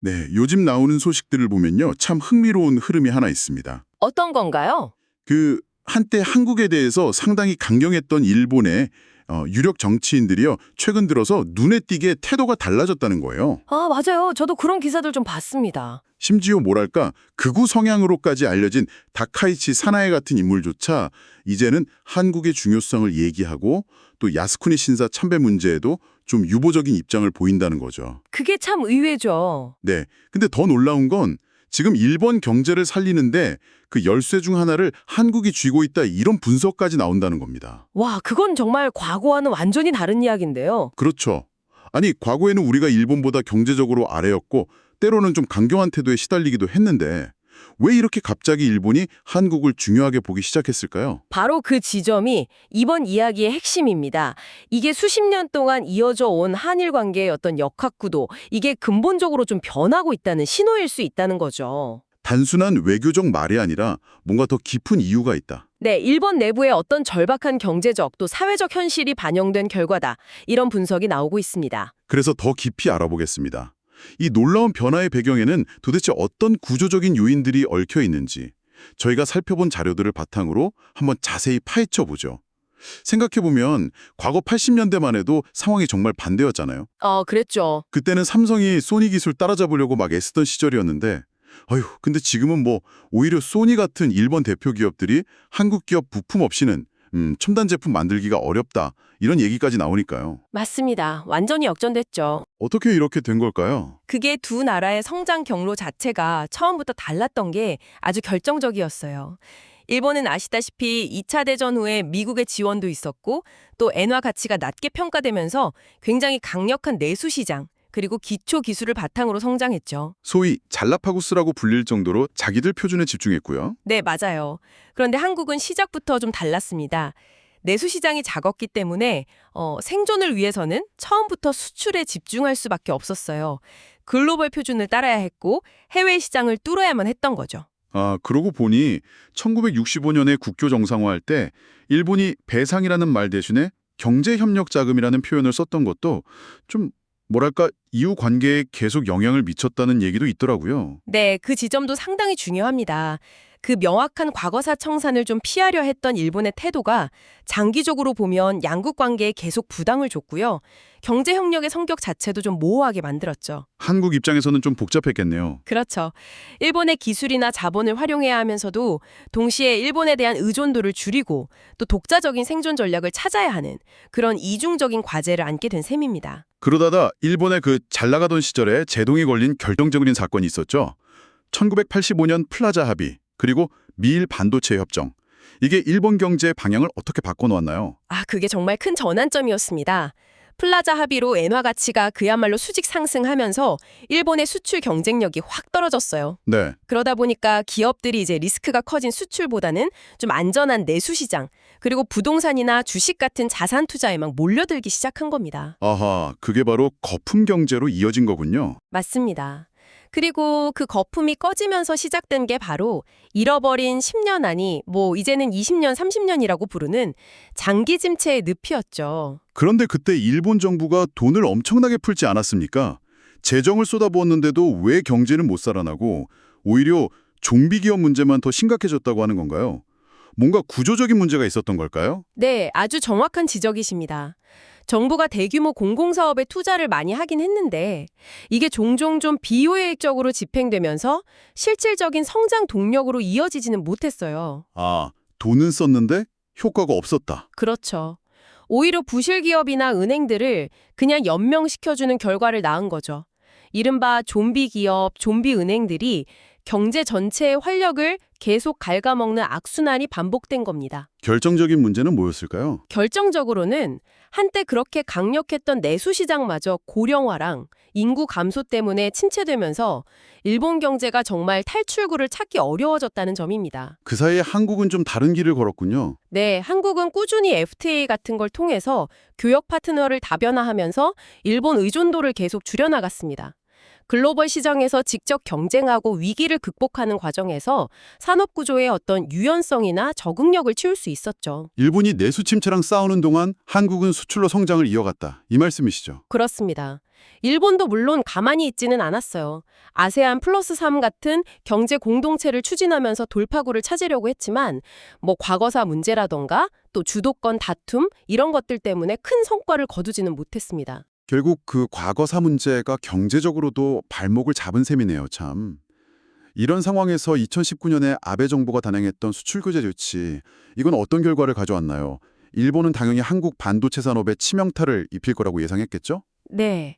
네, 요즘 나오는 소식들을 보면요. 참 흥미로운 흐름이 하나 있습니다. 어떤 건가요? 한때 한국에 대해서 상당히 강경했던 일본의 유력 정치인들이요. 최근 들어서 눈에 띄게 태도가 달라졌다는 거예요. 아, 맞아요. 저도 그런 기사들 좀 봤습니다. 심지어 뭐랄까 극우 성향으로까지 알려진 다카이치 사나에 같은 인물조차 이제는 한국의 중요성을 얘기하고 또 야스쿠니 신사 참배 문제에도 좀 유보적인 입장을 보인다는 거죠. 그게 참 의외죠. 네. 근데 더 놀라운 건 지금 일본 경제를 살리는데 그 열쇠 중 하나를 한국이 쥐고 있다 이런 분석까지 나온다는 겁니다. 와, 그건 정말 과거와는 완전히 다른 이야기인데요. 그렇죠. 아니, 과거에는 우리가 일본보다 경제적으로 아래였고 때로는 좀 강경한 태도에 시달리기도 했는데 왜 이렇게 갑자기 일본이 한국을 중요하게 보기 시작했을까요? 바로 그 지점이 이번 이야기의 핵심입니다. 이게 수십 년 동안 이어져 온 한일 관계의 어떤 역학구도, 이게 근본적으로 좀 변하고 있다는 신호일 수 있다는 거죠. 단순한 외교적 말이 아니라 뭔가 더 깊은 이유가 있다. 네, 일본 내부의 어떤 절박한 경제적 또 사회적 현실이 반영된 결과다. 이런 분석이 나오고 있습니다. 그래서 더 깊이 알아보겠습니다. 이 놀라운 변화의 배경에는 도대체 어떤 구조적인 요인들이 얽혀 있는지 저희가 살펴본 자료들을 바탕으로 한번 자세히 파헤쳐 보죠. 생각해보면 과거 80년대만 해도 상황이 정말 반대였잖아요. 그랬죠. 그때는 삼성이 소니 기술 따라잡으려고 막 애쓰던 시절이었는데 근데 지금은 오히려 소니 같은 일본 대표 기업들이 한국 기업 부품 없이는 첨단 제품 만들기가 어렵다 이런 얘기까지 나오니까요. 맞습니다. 완전히 역전됐죠. 어떻게 이렇게 된 걸까요? 그게 두 나라의 성장 경로 자체가 처음부터 달랐던 게 아주 결정적이었어요. 일본은 아시다시피 2차 대전 후에 미국의 지원도 있었고 또 엔화 가치가 낮게 평가되면서 굉장히 강력한 내수 시장 그리고 기초 기술을 바탕으로 성장했죠. 소위 잘라파고스라고 불릴 정도로 자기들 표준에 집중했고요. 네, 맞아요. 그런데 한국은 시작부터 좀 달랐습니다. 내수 시장이 작았기 때문에 생존을 위해서는 처음부터 수출에 집중할 수밖에 없었어요. 글로벌 표준을 따라야 했고 해외 시장을 뚫어야만 했던 거죠. 그러고 보니 1965년에 국교 정상화할 때 일본이 배상이라는 말 대신에 경제협력 자금이라는 표현을 썼던 것도 좀 뭐랄까 이후 관계에 계속 영향을 미쳤다는 얘기도 있더라고요. 네, 그 지점도 상당히 중요합니다. 그 명확한 과거사 청산을 좀 피하려 했던 일본의 태도가 장기적으로 보면 양국 관계에 계속 부담을 줬고요. 경제 협력의 성격 자체도 좀 모호하게 만들었죠. 한국 입장에서는 좀 복잡했겠네요. 그렇죠. 일본의 기술이나 자본을 활용해야 하면서도 동시에 일본에 대한 의존도를 줄이고 또 독자적인 생존 전략을 찾아야 하는 그런 이중적인 과제를 안게 된 셈입니다. 그러다가 일본의 그 잘 나가던 시절에 제동이 걸린 결정적인 사건이 있었죠. 1985년 플라자 합의, 그리고 미일 반도체 협정. 이게 일본 경제의 방향을 어떻게 바꿔놓았나요? 그게 정말 큰 전환점이었습니다. 플라자 합의로 엔화 가치가 그야말로 수직 상승하면서 일본의 수출 경쟁력이 확 떨어졌어요. 네. 그러다 보니까 기업들이 이제 리스크가 커진 수출보다는 좀 안전한 내수 시장, 그리고 부동산이나 주식 같은 자산 투자에 막 몰려들기 시작한 겁니다. 아하, 그게 바로 거품 경제로 이어진 거군요. 맞습니다. 그리고 그 거품이 꺼지면서 시작된 게 바로 잃어버린 10년 아니 이제는 20년, 30년이라고 부르는 장기 침체의 늪이었죠. 그런데 그때 일본 정부가 돈을 엄청나게 풀지 않았습니까? 재정을 쏟아부었는데도 왜 경제는 못 살아나고 오히려 좀비 기업 문제만 더 심각해졌다고 하는 건가요? 뭔가 구조적인 문제가 있었던 걸까요? 네, 아주 정확한 지적이십니다. 정부가 대규모 공공사업에 투자를 많이 하긴 했는데 이게 종종 좀 비효율적으로 집행되면서 실질적인 성장 동력으로 이어지지는 못했어요. 돈은 썼는데 효과가 없었다. 그렇죠. 오히려 부실 기업이나 은행들을 그냥 연명시켜주는 결과를 낳은 거죠. 이른바 좀비 기업, 좀비 은행들이 경제 전체의 활력을 계속 갉아먹는 악순환이 반복된 겁니다. 결정적인 문제는 뭐였을까요? 결정적으로는 한때 그렇게 강력했던 내수 시장마저 고령화랑 인구 감소 때문에 침체되면서 일본 경제가 정말 탈출구를 찾기 어려워졌다는 점입니다. 그 사이에 한국은 좀 다른 길을 걸었군요. 네, 한국은 꾸준히 FTA 같은 걸 통해서 교역 파트너를 다변화하면서 일본 의존도를 계속 줄여나갔습니다. 글로벌 시장에서 직접 경쟁하고 위기를 극복하는 과정에서 산업 구조의 어떤 유연성이나 적응력을 키울 수 있었죠. 일본이 내수 침체랑 싸우는 동안 한국은 수출로 성장을 이어갔다. 이 말씀이시죠? 그렇습니다. 일본도 물론 가만히 있지는 않았어요. 아세안 플러스 3 같은 경제 공동체를 추진하면서 돌파구를 찾으려고 했지만 과거사 문제라던가 또 주도권 다툼 이런 것들 때문에 큰 성과를 거두지는 못했습니다. 결국 그 과거사 문제가 경제적으로도 발목을 잡은 셈이네요, 참. 이런 상황에서 2019년에 아베 정부가 단행했던 수출 규제 조치, 이건 어떤 결과를 가져왔나요? 일본은 당연히 한국 반도체 산업에 치명타를 입힐 거라고 예상했겠죠? 네.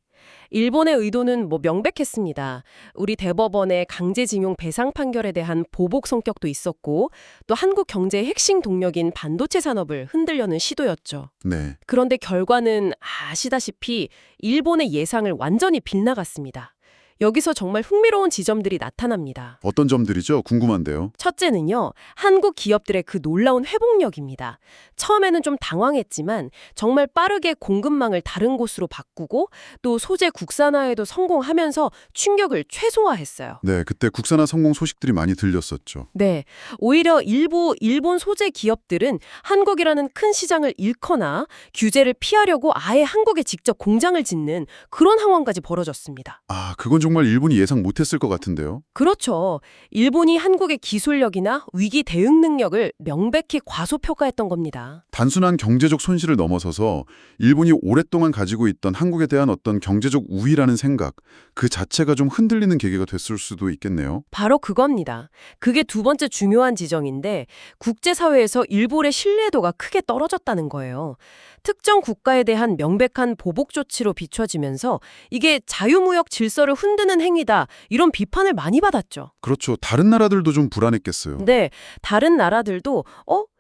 일본의 의도는 명백했습니다. 우리 대법원의 강제징용 배상 판결에 대한 보복 성격도 있었고 또 한국 경제의 핵심 동력인 반도체 산업을 흔들려는 시도였죠. 네. 그런데 결과는 아시다시피 일본의 예상을 완전히 빗나갔습니다. 여기서 정말 흥미로운 지점들이 나타납니다. 어떤 점들이죠? 궁금한데요. 첫째는요, 한국 기업들의 그 놀라운 회복력입니다. 처음에는 좀 당황했지만 정말 빠르게 공급망을 다른 곳으로 바꾸고 또 소재 국산화에도 성공하면서 충격을 최소화했어요. 네, 그때 국산화 성공 소식들이 많이 들렸었죠. 네, 오히려 일부 일본 소재 기업들은 한국이라는 큰 시장을 잃거나 규제를 피하려고 아예 한국에 직접 공장을 짓는 그런 상황까지 벌어졌습니다. 아, 그건 정말 일본이 예상 못했을 것 같은데요. 그렇죠. 일본이 한국의 기술력이나 위기 대응 능력을 명백히 과소평가했던 겁니다. 단순한 경제적 손실을 넘어서서 일본이 오랫동안 가지고 있던 한국에 대한 어떤 경제적 우위라는 생각, 그 자체가 좀 흔들리는 계기가 됐을 수도 있겠네요. 바로 그겁니다. 그게 두 번째 중요한 지적인데 국제사회에서 일본의 신뢰도가 크게 떨어졌다는 거예요. 특정 국가에 대한 명백한 보복 조치로 비춰지면서 이게 자유무역 질서를 흔드는 행위다 이런 비판을 많이 받았죠. 그렇죠. 다른 나라들도 좀 불안했겠어요. 네, 다른 나라들도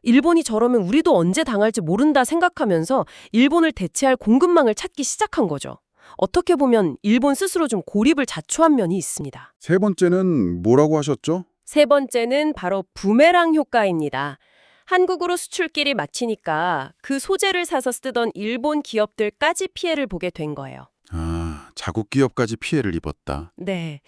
일본이 저러면 우리도 언제 당할지 모른다 생각하면서 일본을 대체할 공급망을 찾기 시작한 거죠. 어떻게 보면 일본 스스로 좀 고립을 자초한 면이 있습니다. 세 번째는 뭐라고 하셨죠? 세 번째는 바로 부메랑 효과입니다. 한국으로 수출길이 막히니까 그 소재를 사서 쓰던 일본 기업들까지 피해를 보게 된 거예요. 아, 자국 기업까지 피해를 입었다. 네.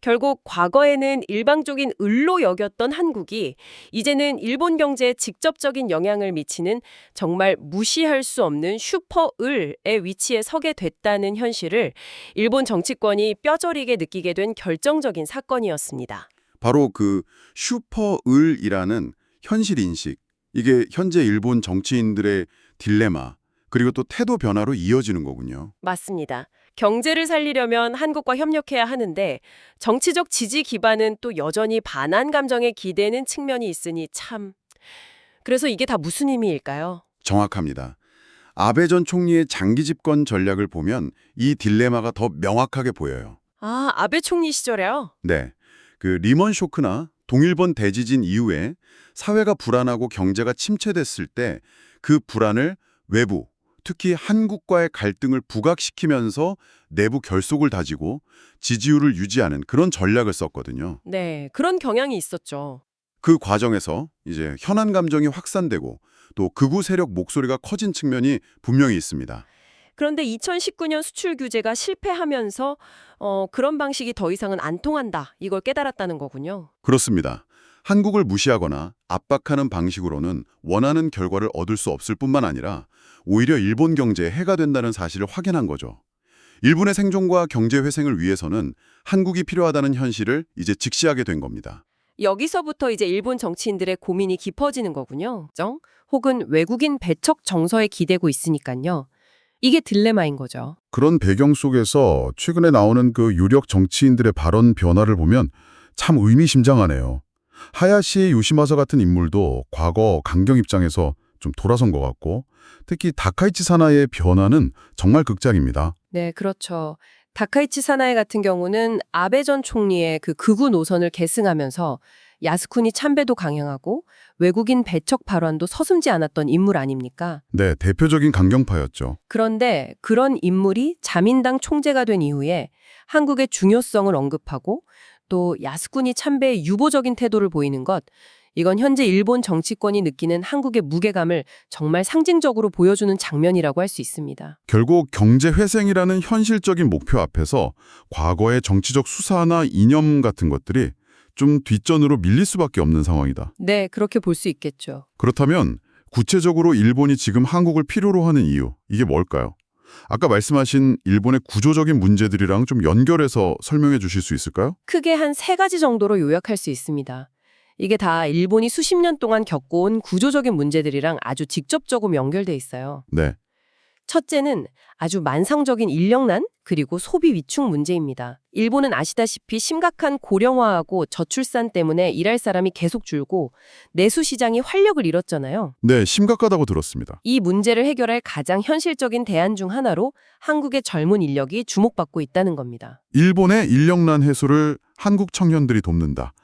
결국 과거에는 일방적인 을로 여겼던 한국이 이제는 일본 경제에 직접적인 영향을 미치는 정말 무시할 수 없는 슈퍼을의 위치에 서게 됐다는 현실을 일본 정치권이 뼈저리게 느끼게 된 결정적인 사건이었습니다. 바로 그 슈퍼을이라는 현실 인식, 이게 현재 일본 정치인들의 딜레마, 그리고 또 태도 변화로 이어지는 거군요. 맞습니다. 경제를 살리려면 한국과 협력해야 하는데 정치적 지지 기반은 또 여전히 반한 감정에 기대는 측면이 있으니 참. 그래서 이게 다 무슨 의미일까요? 정확합니다. 아베 전 총리의 장기 집권 전략을 보면 이 딜레마가 더 명확하게 보여요. 아, 아베 총리 시절에요? 네. 그 리먼 쇼크나 동일본 대지진 이후에 사회가 불안하고 경제가 침체됐을 때 그 불안을 외부, 특히 한국과의 갈등을 부각시키면서 내부 결속을 다지고 지지율을 유지하는 그런 전략을 썼거든요. 네, 그런 경향이 있었죠. 그 과정에서 이제 현안 감정이 확산되고 또 극우 세력 목소리가 커진 측면이 분명히 있습니다. 그런데 2019년 수출 규제가 실패하면서 그런 방식이 더 이상은 안 통한다. 이걸 깨달았다는 거군요. 그렇습니다. 한국을 무시하거나 압박하는 방식으로는 원하는 결과를 얻을 수 없을 뿐만 아니라 오히려 일본 경제에 해가 된다는 사실을 확인한 거죠. 일본의 생존과 경제 회생을 위해서는 한국이 필요하다는 현실을 이제 직시하게 된 겁니다. 여기서부터 이제 일본 정치인들의 고민이 깊어지는 거군요. 혹은 외국인 배척 정서에 기대고 있으니까요. 이게 딜레마인 거죠. 그런 배경 속에서 최근에 나오는 그 유력 정치인들의 발언 변화를 보면 참 의미심장하네요. 하야시 요시마사 같은 인물도 과거 강경 입장에서 좀 돌아선 것 같고 특히 다카이치 사나이의 변화는 정말 극적입니다. 네, 그렇죠. 다카이치 사나이 같은 경우는 아베 전 총리의 그 극우 노선을 계승하면서 야스쿠니 참배도 강행하고 외국인 배척 발언도 서슴지 않았던 인물 아닙니까? 네, 대표적인 강경파였죠. 그런데 그런 인물이 자민당 총재가 된 이후에 한국의 중요성을 언급하고 또 야스쿠니 참배의 유보적인 태도를 보이는 것, 이건 현재 일본 정치권이 느끼는 한국의 무게감을 정말 상징적으로 보여주는 장면이라고 할 수 있습니다. 결국 경제 회생이라는 현실적인 목표 앞에서 과거의 정치적 수사나 이념 같은 것들이 좀 뒷전으로 밀릴 수밖에 없는 상황이다. 네, 그렇게 볼 수 있겠죠. 그렇다면 구체적으로 일본이 지금 한국을 필요로 하는 이유, 이게 뭘까요? 아까 말씀하신 일본의 구조적인 문제들이랑 좀 연결해서 설명해 주실 수 있을까요? 크게 한 3가지 정도로 요약할 수 있습니다. 이게 다 일본이 수십 년 동안 겪어온 구조적인 문제들이랑 아주 직접적으로 연결돼 있어요. 네. 첫째는 아주 만성적인 인력난 그리고 소비 위축 문제입니다. 일본은 아시다시피 심각한 고령화하고 저출산 때문에 일할 사람이 계속 줄고 내수 시장이 활력을 잃었잖아요. 네, 심각하다고 들었습니다. 이 문제를 해결할 가장 현실적인 대안 중 하나로 한국의 젊은 인력이 주목받고 있다는 겁니다. 일본의 인력난 해소를 한국 청년들이 돕는다.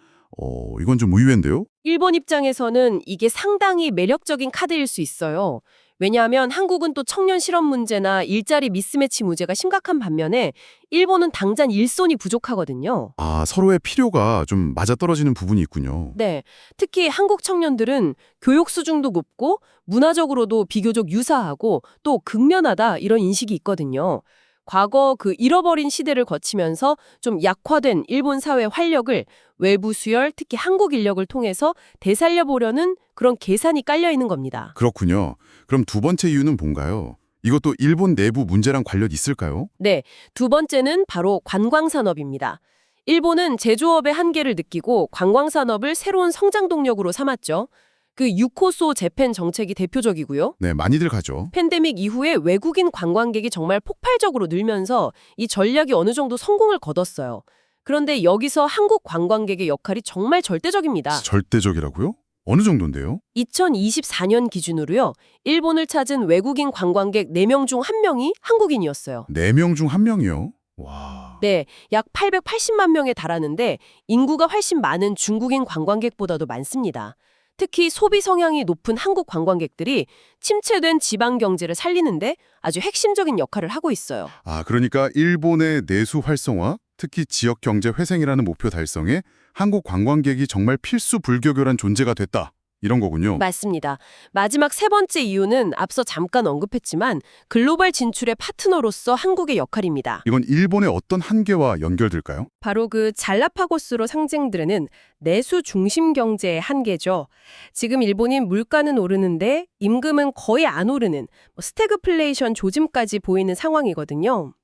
이건 좀 의외인데요? 일본 입장에서는 이게 상당히 매력적인 카드일 수 있어요. 왜냐하면 한국은 또 청년 실업 문제나 일자리 미스매치 문제가 심각한 반면에 일본은 당장 일손이 부족하거든요. 아, 서로의 필요가 좀 맞아떨어지는 부분이 있군요. 네, 특히 한국 청년들은 교육 수준도 높고 문화적으로도 비교적 유사하고 또 극면하다 이런 인식이 있거든요. 과거 그 잃어버린 시대를 거치면서 좀 약화된 일본 사회 활력을 외부 수혈, 특히 한국 인력을 통해서 되살려보려는 그런 계산이 깔려 있는 겁니다. 그렇군요. 그럼 두 번째 이유는 뭔가요? 이것도 일본 내부 문제랑 관련 있을까요? 네, 두 번째는 바로 관광산업입니다. 일본은 제조업의 한계를 느끼고 관광산업을 새로운 성장 동력으로 삼았죠. 그 유코소 재팬 정책이 대표적이고요. 네, 많이들 가죠. 팬데믹 이후에 외국인 관광객이 정말 폭발적으로 늘면서 이 전략이 어느 정도 성공을 거뒀어요. 그런데 여기서 한국 관광객의 역할이 정말 절대적입니다. 절대적이라고요? 어느 정도인데요? 2024년 기준으로요. 일본을 찾은 외국인 관광객 4명 중 1명이 한국인이었어요. 4명 중 1명이요? 와. 네, 약 880만 명에 달하는데 인구가 훨씬 많은 중국인 관광객보다도 많습니다. 특히 소비 성향이 높은 한국 관광객들이 침체된 지방 경제를 살리는데 아주 핵심적인 역할을 하고 있어요. 아, 그러니까 일본의 내수 활성화, 특히 지역 경제 회생이라는 목표 달성에 한국 관광객이 정말 필수 불교교란 존재가 됐다. 이런 거군요. 맞습니다. 마지막 3번째 이유는 앞서 잠깐 언급했지만 글로벌 진출의 파트너로서 한국의 역할입니다. 이건 일본의 어떤 한계와 연결될까요? 바로 그 잘라파고스로 상징되는 내수 중심 경제의 한계죠. 지금 일본인 물가는 오르는데 임금은 거의 안 오르는 스태그플레이션 조짐까지 보이는 상황이거든요.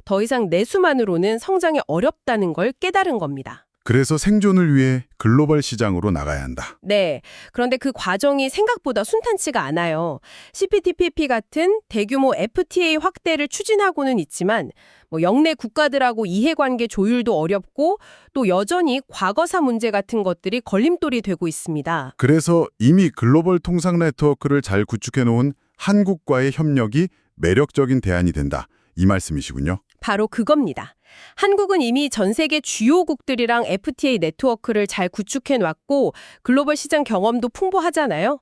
더 이상 내수만으로는 성장이 어렵다는 걸 깨달은 겁니다. 그래서 생존을 위해 글로벌 시장으로 나가야 한다. 네. 그런데 그 과정이 생각보다 순탄치가 않아요. CPTPP 같은 대규모 FTA 확대를 추진하고는 있지만 영내 국가들하고 이해관계 조율도 어렵고 또 여전히 과거사 문제 같은 것들이 걸림돌이 되고 있습니다. 그래서 이미 글로벌 통상 네트워크를 잘 구축해 놓은 한국과의 협력이 매력적인 대안이 된다. 이 말씀이시군요. 바로 그겁니다. 한국은 이미 전 세계 주요국들이랑 FTA 네트워크를 잘 구축해 놨고 글로벌 시장 경험도 풍부하잖아요.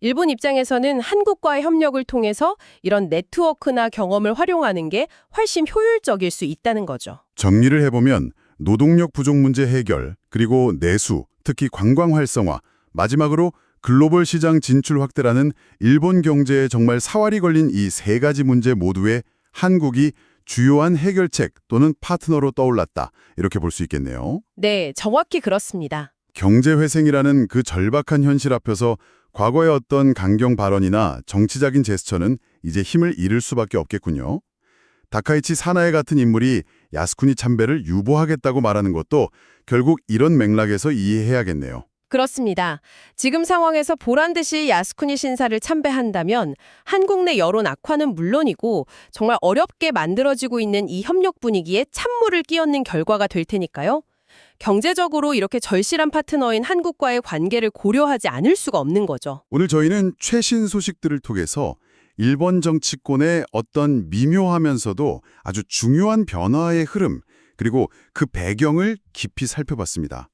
일본 입장에서는 한국과의 협력을 통해서 이런 네트워크나 경험을 활용하는 게 훨씬 효율적일 수 있다는 거죠. 정리를 해보면 노동력 부족 문제 해결, 그리고 내수, 특히 관광 활성화, 마지막으로 글로벌 시장 진출 확대라는 일본 경제에 정말 사활이 걸린 이 3가지 문제 모두에 한국이 주요한 해결책 또는 파트너로 떠올랐다. 이렇게 볼 수 있겠네요. 네, 정확히 그렇습니다. 경제 회생이라는 그 절박한 현실 앞에서 과거의 어떤 강경 발언이나 정치적인 제스처는 이제 힘을 잃을 수밖에 없겠군요. 다카이치 사나에 같은 인물이 야스쿠니 참배를 유보하겠다고 말하는 것도 결국 이런 맥락에서 이해해야겠네요. 그렇습니다. 지금 상황에서 보란듯이 야스쿠니 신사를 참배한다면 한국 내 여론 악화는 물론이고 정말 어렵게 만들어지고 있는 이 협력 분위기에 찬물을 끼얹는 결과가 될 테니까요. 경제적으로 이렇게 절실한 파트너인 한국과의 관계를 고려하지 않을 수가 없는 거죠. 오늘 저희는 최신 소식들을 통해서 일본 정치권의 어떤 미묘하면서도 아주 중요한 변화의 흐름, 그리고 그 배경을 깊이 살펴봤습니다.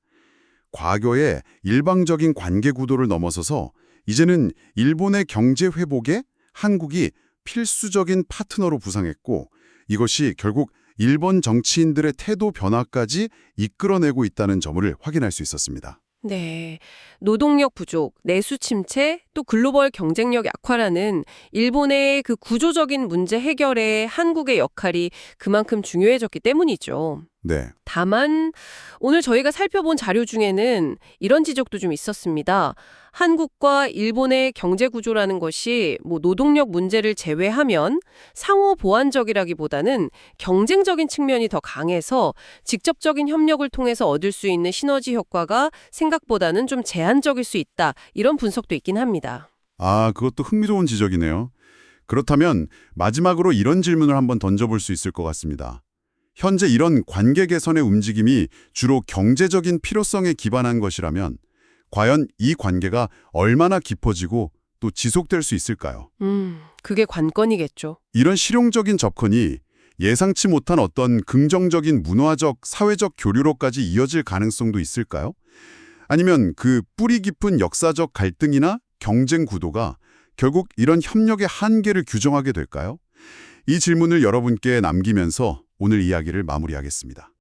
과거의 일방적인 관계 구도를 넘어서서 이제는 일본의 경제 회복에 한국이 필수적인 파트너로 부상했고 이것이 결국 일본 정치인들의 태도 변화까지 이끌어내고 있다는 점을 확인할 수 있었습니다. 네. 노동력 부족, 내수 침체, 또 글로벌 경쟁력 약화라는 일본의 그 구조적인 문제 해결에 한국의 역할이 그만큼 중요해졌기 때문이죠. 네. 다만 오늘 저희가 살펴본 자료 중에는 이런 지적도 좀 있었습니다. 한국과 일본의 경제 구조라는 것이 노동력 문제를 제외하면 상호 보완적이라기보다는 경쟁적인 측면이 더 강해서 직접적인 협력을 통해서 얻을 수 있는 시너지 효과가 생각보다는 좀 제한적일 수 있다. 이런 분석도 있긴 합니다. 아, 그것도 흥미로운 지적이네요. 그렇다면 마지막으로 이런 질문을 한번 던져볼 수 있을 것 같습니다. 현재 이런 관계 개선의 움직임이 주로 경제적인 필요성에 기반한 것이라면 과연 이 관계가 얼마나 깊어지고 또 지속될 수 있을까요? 그게 관건이겠죠. 이런 실용적인 접근이 예상치 못한 어떤 긍정적인 문화적, 사회적 교류로까지 이어질 가능성도 있을까요? 아니면 그 뿌리 깊은 역사적 갈등이나 경쟁 구도가 결국 이런 협력의 한계를 규정하게 될까요? 이 질문을 여러분께 남기면서 오늘 이야기를 마무리하겠습니다.